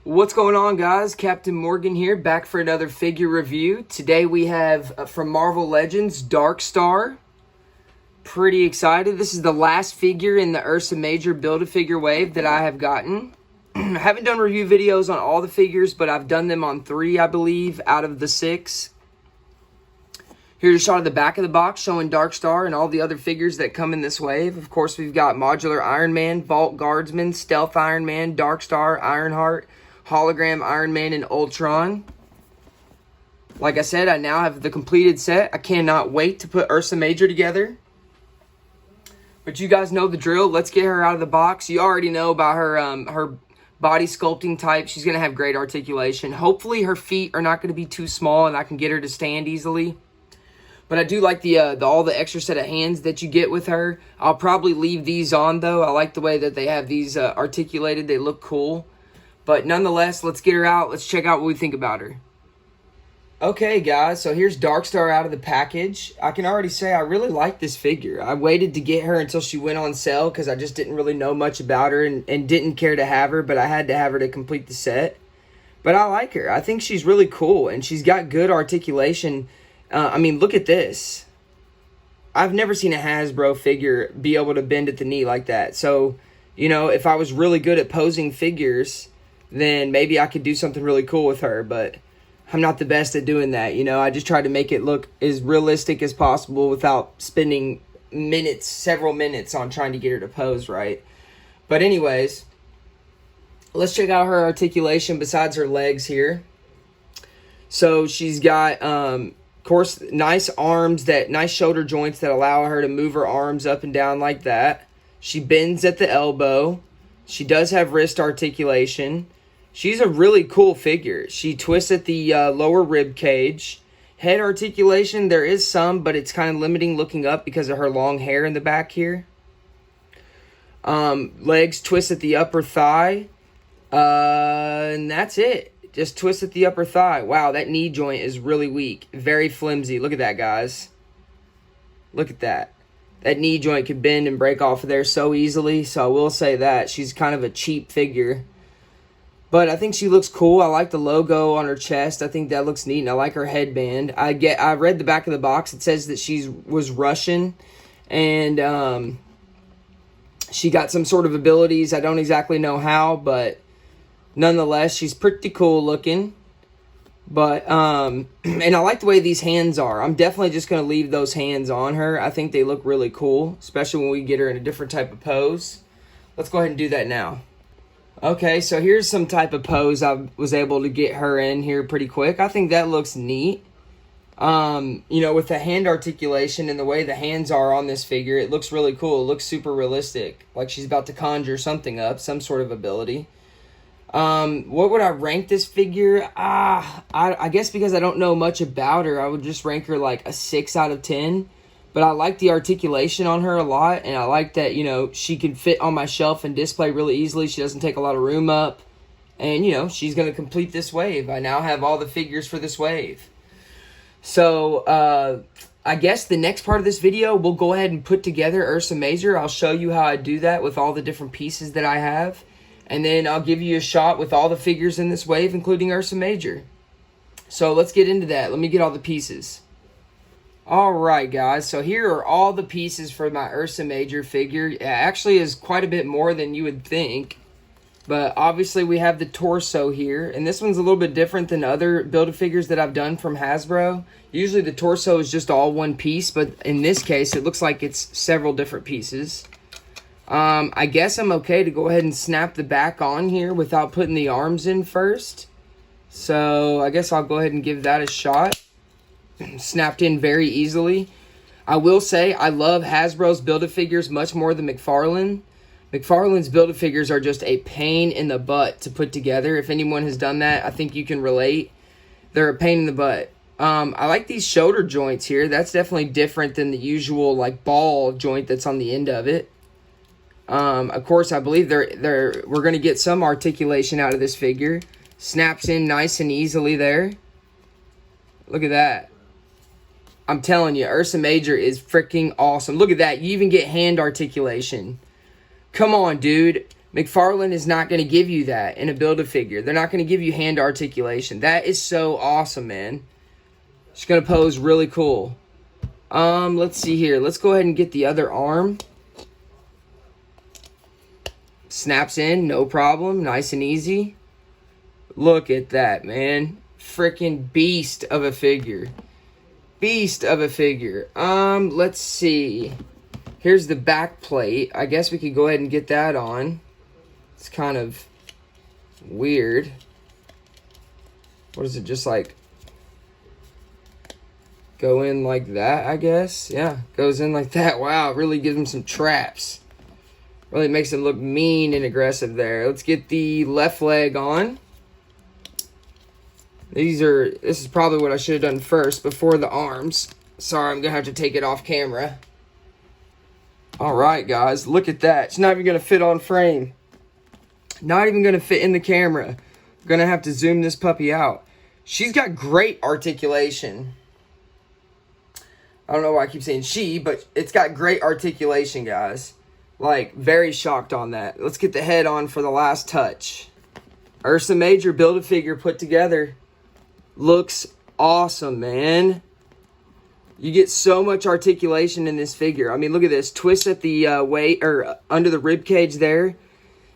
What's going on, guys? Captain Morgan here, back for another figure review. Today we have from Marvel Legends, Darkstar. Pretty excited. This is the last figure in the Ursa Major Build-A-Figure wave that I have gotten. I haven't done review videos on all the figures, but I've done them on 3, I believe, out of the 6. Here's a shot of the back of the box showing Darkstar and all the other figures that come in this wave. Of course, we've got Modular Iron Man, Vault Guardsman, Stealth Iron Man, Darkstar, Ironheart, Hologram Iron Man, and Ultron. Like I said, I now have the completed set. I cannot wait to put Ursa Major together. But you guys know the drill. Let's get her out of the box. You already know about her body sculpting type. She's going to have great articulation. Hopefully her feet are not going to be too small and I can get her to stand easily. But I do like all the extra set of hands that you get with her. I'll probably leave these on, though. I like the way that they have these articulated. They look cool. But nonetheless, let's get her out. Let's check out what we think about her. Okay, guys, so here's Darkstar out of the package. I can already say I really like this figure. I waited to get her until she went on sale because I just didn't really know much about her and didn't care to have her, but I had to have her to complete the set. But I like her. I think she's really cool, and she's got good articulation. I mean, look at this. I've never seen a Hasbro figure be able to bend at the knee like that. So, you know, if I was really good at posing figures, then maybe I could do something really cool with her, but I'm not the best at doing that. You know, I just try to make it look as realistic as possible without spending minutes, several minutes on trying to get her to pose right. But anyways, let's check out her articulation besides her legs here. So she's got, of course, nice arms, nice shoulder joints that allow her to move her arms up and down like that. She bends at the elbow. She does have wrist articulation. She's a really cool figure. She twists at the lower rib cage. Head articulation, there is some, but it's kind of limiting looking up because of her long hair in the back here. Legs twist at the upper thigh. And that's it. Just twist at the upper thigh. Wow, that knee joint is really weak. Very flimsy. Look at that, guys. Look at that. That knee joint could bend and break off of there so easily. So I will say that. She's kind of a cheap figure. But I think she looks cool. I like the logo on her chest. I think that looks neat. And I like her headband. I read the back of the box. It says that she was Russian. And she got some sort of abilities. I don't exactly know how, but nonetheless, she's pretty cool looking. But, and I like the way these hands are. I'm definitely just going to leave those hands on her. I think they look really cool, especially when we get her in a different type of pose. Let's go ahead and do that now. Okay, so here's some type of pose I was able to get her in here pretty quick. I think that looks neat. You know, with the hand articulation and the way the hands are on this figure, it looks really cool. It looks super realistic, like she's about to conjure something up, some sort of ability. What would I rank this figure? I guess because I don't know much about her, I would just rank her like a 6 out of 10. But I like the articulation on her a lot, and I like that, you know, she can fit on my shelf and display really easily. She doesn't take a lot of room up. And, you know, she's going to complete this wave. I now have all the figures for this wave. So, I guess the next part of this video, we'll go ahead and put together Ursa Major. I'll show you how I do that with all the different pieces that I have. And then I'll give you a shot with all the figures in this wave, including Ursa Major. So let's get into that. Let me get all the pieces. Alright, guys. So here are all the pieces for my Ursa Major figure. It actually is quite a bit more than you would think. But obviously we have the torso here. And this one's a little bit different than other Build-A-Figures that I've done from Hasbro. Usually the torso is just all one piece. But in this case, it looks like it's several different pieces. I guess I'm okay to go ahead and snap the back on here without putting the arms in first. So I guess I'll go ahead and give that a shot. Snapped in very easily. I will say I love Hasbro's Build-A-Figures much more than McFarlane. McFarlane's Build-A-Figures are just a pain in the butt to put together. If anyone has done that, I think you can relate. They're a pain in the butt. I like these shoulder joints here. That's definitely different than the usual like ball joint that's on the end of it. Of course, I believe we're going to get some articulation out of this figure. Snaps in nice and easily there. Look at that. I'm telling you, Ursa Major is freaking awesome. Look at that. You even get hand articulation. Come on, dude. McFarlane is not going to give you that in a Build-A-Figure. They're not going to give you hand articulation. That is so awesome, man. It's going to pose really cool. Let's see here. Let's go ahead and get the other arm. Snaps in, no problem. Nice and easy. Look at that, man. Freaking beast of a figure. Beast of a figure. Let's see. Here's the back plate. I guess we could go ahead and get that on. It's kind of weird. What is it, just like go in like that, I guess? Yeah, goes in like that. Wow, it really gives him some traps. Really makes him look mean and aggressive there. Let's get the left leg on. This is probably what I should have done first before the arms. Sorry, I'm going to have to take it off camera. Alright, guys, look at that. It's not even going to fit on frame. Not even going to fit in the camera. I'm going to have to zoom this puppy out. She's got great articulation. I don't know why I keep saying she, but it's got great articulation, guys. Like, very shocked on that. Let's get the head on for the last touch. Ursa Major Build-A-Figure put together. Looks awesome, man. You get so much articulation in this figure. I mean, look at this. Twist at the under the rib cage there.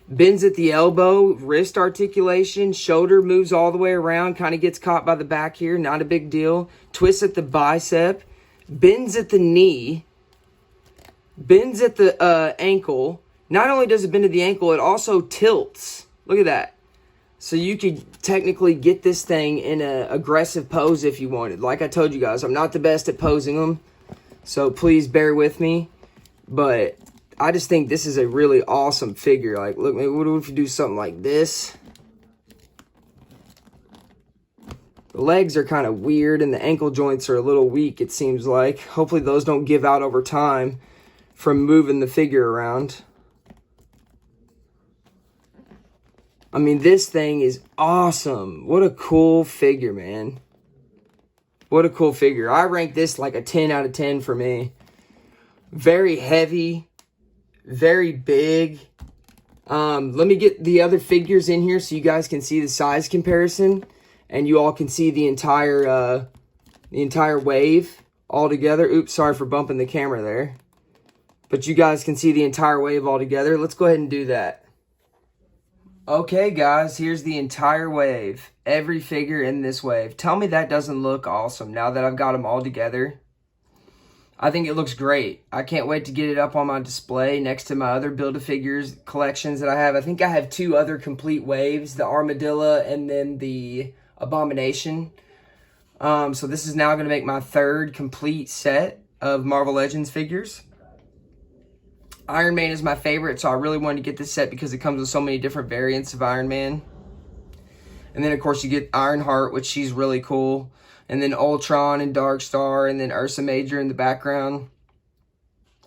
Bends at the elbow. Wrist articulation. Shoulder moves all the way around. Kind of gets caught by the back here. Not a big deal. Twist at the bicep. Bends at the knee. Bends at the ankle. Not only does it bend at the ankle, it also tilts. Look at that. So you could technically get this thing in an aggressive pose if you wanted. Like I told you guys, I'm not the best at posing them. So please bear with me. But I just think this is a really awesome figure. Like, look, maybe what if you do something like this? The legs are kind of weird and the ankle joints are a little weak, it seems like. Hopefully those don't give out over time from moving the figure around. I mean, this thing is awesome. What a cool figure, man. What a cool figure. I rank this like a 10 out of 10 for me. Very heavy. Very big. Let me get the other figures in here so you guys can see the size comparison. And you all can see the entire wave all together. Oops, sorry for bumping the camera there. But you guys can see the entire wave all together. Let's go ahead and do that. Okay, guys, here's the entire wave. Every figure in this wave. Tell me that doesn't look awesome now that I've got them all together. I think it looks great. I can't wait to get it up on my display next to my other Build-A-Figures collections that I have. I think I have 2 other complete waves, the Armadillo and then the Abomination. So this is now going to make my 3rd complete set of Marvel Legends figures. Iron Man is my favorite, so I really wanted to get this set because it comes with so many different variants of Iron Man. And then, of course, you get Ironheart, which she's really cool. And then Ultron and Darkstar, and then Ursa Major in the background.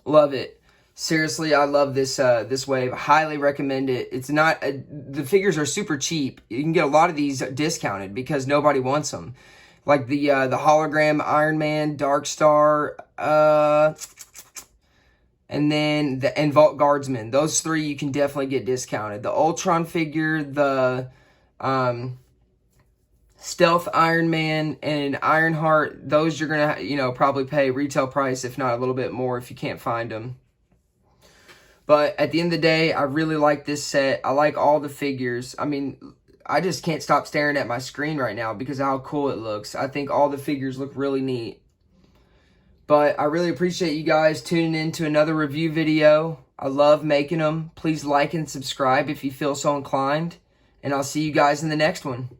Love it. Seriously, I love this this wave. Highly recommend it. It's not the figures are super cheap. You can get a lot of these discounted because nobody wants them. Like the hologram Iron Man, Darkstar, and then the Vault Guardsman. Those 3 you can definitely get discounted. The Ultron figure, the Stealth Iron Man, and Ironheart, those you're going to, probably pay retail price, if not a little bit more if you can't find them. But at the end of the day, I really like this set. I like all the figures. I mean, I just can't stop staring at my screen right now because of how cool it looks. I think all the figures look really neat. But I really appreciate you guys tuning in to another review video. I love making them. Please like and subscribe if you feel so inclined. And I'll see you guys in the next one.